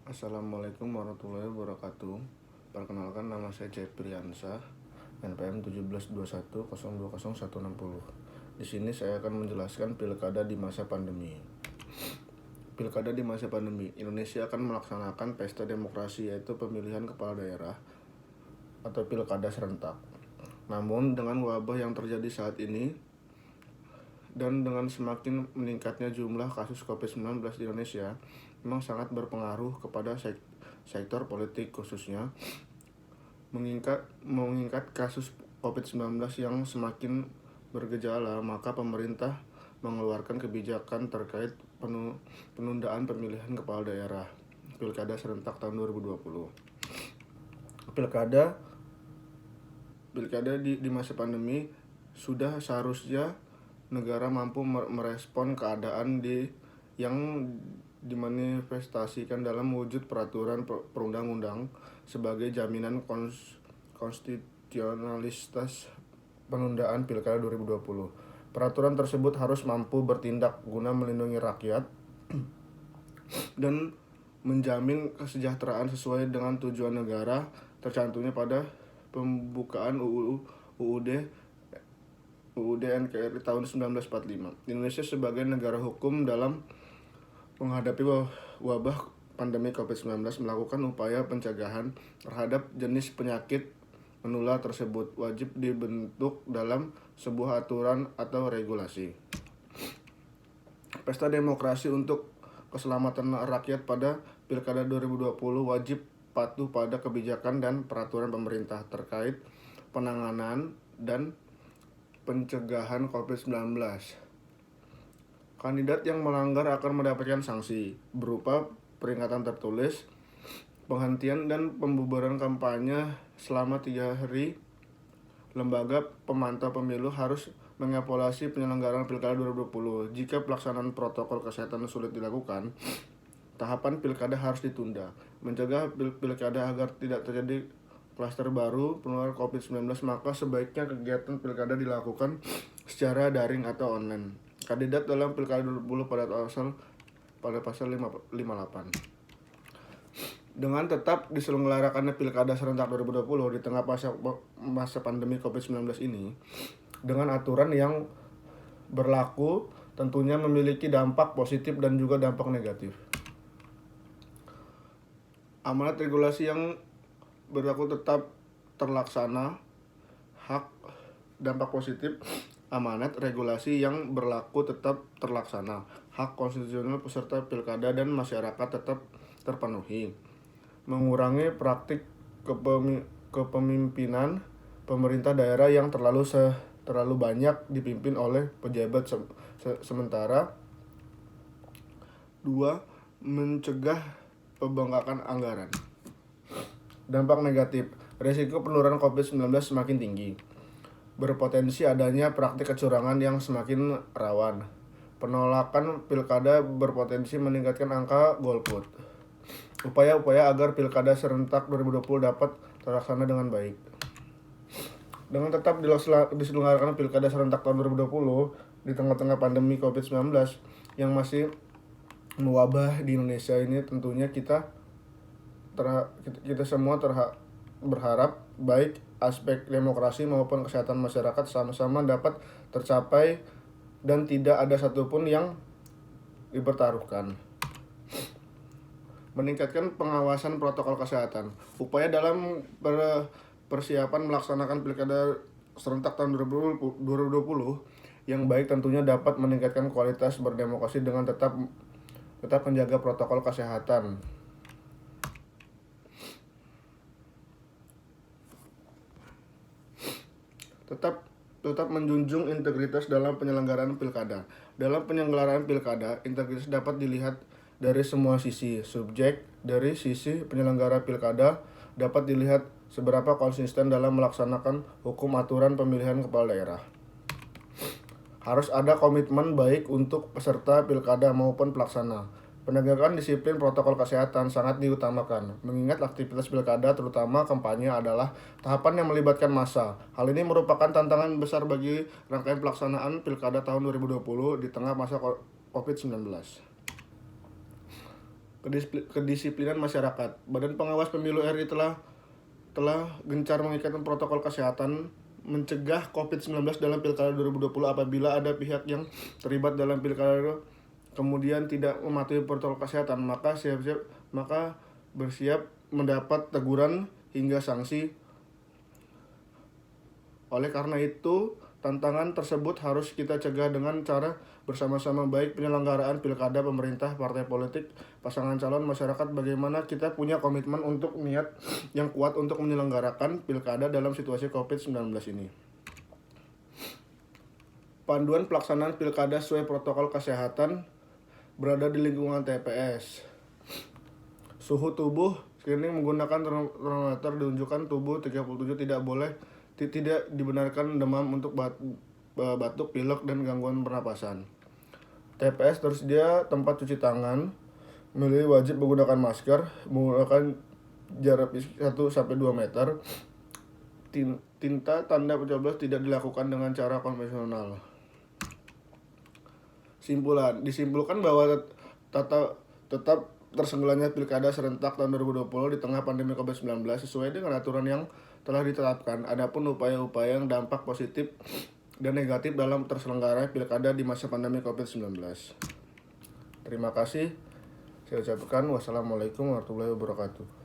Assalamualaikum warahmatullahi wabarakatuh. Perkenalkan, nama saya Cepriansa, NPM 1721020160. Di sini saya akan menjelaskan pilkada di masa pandemi. Pilkada di masa pandemi, Indonesia akan melaksanakan pesta demokrasi, yaitu pemilihan kepala daerah atau pilkada serentak. Namun dengan wabah yang terjadi saat ini dan dengan semakin meningkatnya jumlah kasus COVID-19 di Indonesia, memang sangat berpengaruh kepada sektor politik, khususnya mengingat kasus COVID-19 yang semakin bergejala, maka pemerintah mengeluarkan kebijakan terkait penundaan pemilihan kepala daerah pilkada serentak tahun 2020. Pilkada di masa pandemi sudah seharusnya negara mampu merespon keadaan yang dimanifestasikan dalam wujud peraturan perundang-undang sebagai jaminan konstitusionalitas penundaan pilkada 2020. Peraturan tersebut harus mampu bertindak guna melindungi rakyat dan menjamin kesejahteraan sesuai dengan tujuan negara tercantumnya pada pembukaan UUD NKRI tahun 1945. Indonesia sebagai negara hukum dalam menghadapi wabah pandemi COVID-19 melakukan upaya pencegahan terhadap jenis penyakit menular tersebut wajib dibentuk dalam sebuah aturan atau regulasi. Pesta demokrasi untuk keselamatan rakyat pada Pilkada 2020 wajib patuh pada kebijakan dan peraturan pemerintah terkait penanganan dan pencegahan COVID-19. Kandidat yang melanggar akan mendapatkan sanksi berupa peringatan tertulis, penghentian dan pembubaran kampanye selama 3 hari. Lembaga pemantau pemilu harus mengevaluasi penyelenggaraan Pilkada 2020. Jika pelaksanaan protokol kesehatan sulit dilakukan, tahapan pilkada harus ditunda. Mencegah pilkada agar tidak terjadi klaster baru penularan COVID-19, maka sebaiknya kegiatan pilkada dilakukan secara daring atau online. Kandidat dalam Pilkada 2020 pada pasal 58. Dengan tetap diselenggarakannya Pilkada serentak 2020 di tengah masa pandemi COVID-19 ini, dengan aturan yang berlaku tentunya memiliki dampak positif dan juga dampak negatif. Amanat regulasi yang berlaku tetap terlaksana. Dampak positif, amanat regulasi yang berlaku tetap terlaksana. Hak konstitusional peserta pilkada dan masyarakat tetap terpenuhi. Mengurangi praktik kepemimpinan pemerintah daerah yang terlalu banyak dipimpin oleh pejabat sementara. 2. Mencegah pembengkakan anggaran. Dampak negatif, risiko penularan COVID-19 semakin tinggi. Berpotensi adanya praktik kecurangan yang semakin rawan. Penolakan pilkada berpotensi meningkatkan angka golput. Upaya-upaya agar pilkada serentak 2020 dapat terlaksana dengan baik. Dengan tetap diselenggarakan pilkada serentak tahun 2020 di tengah-tengah pandemi COVID-19 yang masih mewabah di Indonesia ini, tentunya kita semua berharap baik aspek demokrasi maupun kesehatan masyarakat sama-sama dapat tercapai dan tidak ada satupun yang dipertaruhkan. Meningkatkan pengawasan protokol kesehatan. Upaya dalam persiapan melaksanakan pilkada serentak tahun 2020 yang baik tentunya dapat meningkatkan kualitas berdemokrasi dengan tetap menjaga protokol kesehatan. Tetap menjunjung integritas dalam penyelenggaraan pilkada. Dalam penyelenggaraan pilkada, integritas dapat dilihat dari semua sisi. Subjek dari sisi penyelenggara pilkada dapat dilihat seberapa konsisten dalam melaksanakan hukum aturan pemilihan kepala daerah. Harus ada komitmen baik untuk peserta pilkada maupun pelaksana. Penegakan disiplin protokol kesehatan sangat diutamakan, mengingat aktivitas pilkada terutama kampanye adalah tahapan yang melibatkan massa. Hal ini merupakan tantangan besar bagi rangkaian pelaksanaan pilkada tahun 2020 di tengah masa COVID-19. kedisiplinan masyarakat. Badan Pengawas Pemilu RI telah gencar mengikatkan protokol kesehatan mencegah COVID-19 dalam Pilkada 2020 apabila ada pihak yang terlibat dalam Pilkada kemudian tidak mematuhi protokol kesehatan, maka bersiap mendapat teguran hingga sanksi. Oleh karena itu, tantangan tersebut harus kita cegah dengan cara bersama-sama, baik penyelenggaraan pilkada, pemerintah, partai politik, pasangan calon, masyarakat. Bagaimana kita punya komitmen untuk niat yang kuat untuk menyelenggarakan pilkada dalam situasi COVID-19 ini. Panduan pelaksanaan pilkada sesuai protokol kesehatan berada di lingkungan TPS. Suhu tubuh screening menggunakan termometer ditunjukkan tubuh 37, tidak dibenarkan demam untuk batuk, pilek, dan gangguan pernapasan. TPS tersedia tempat cuci tangan, pemilih wajib menggunakan masker, menggunakan jarak 1-2 meter. Tinta tanda pencoblos tidak dilakukan dengan cara konvensional. Disimpulkan bahwa tetap terselenggaranya pilkada serentak tahun 2020 di tengah pandemi COVID-19 sesuai dengan aturan yang telah ditetapkan. Adapun upaya-upaya yang dampak positif dan negatif dalam terselenggaranya pilkada di masa pandemi COVID-19. Terima kasih. Saya ucapkan wassalamualaikum warahmatullahi wabarakatuh.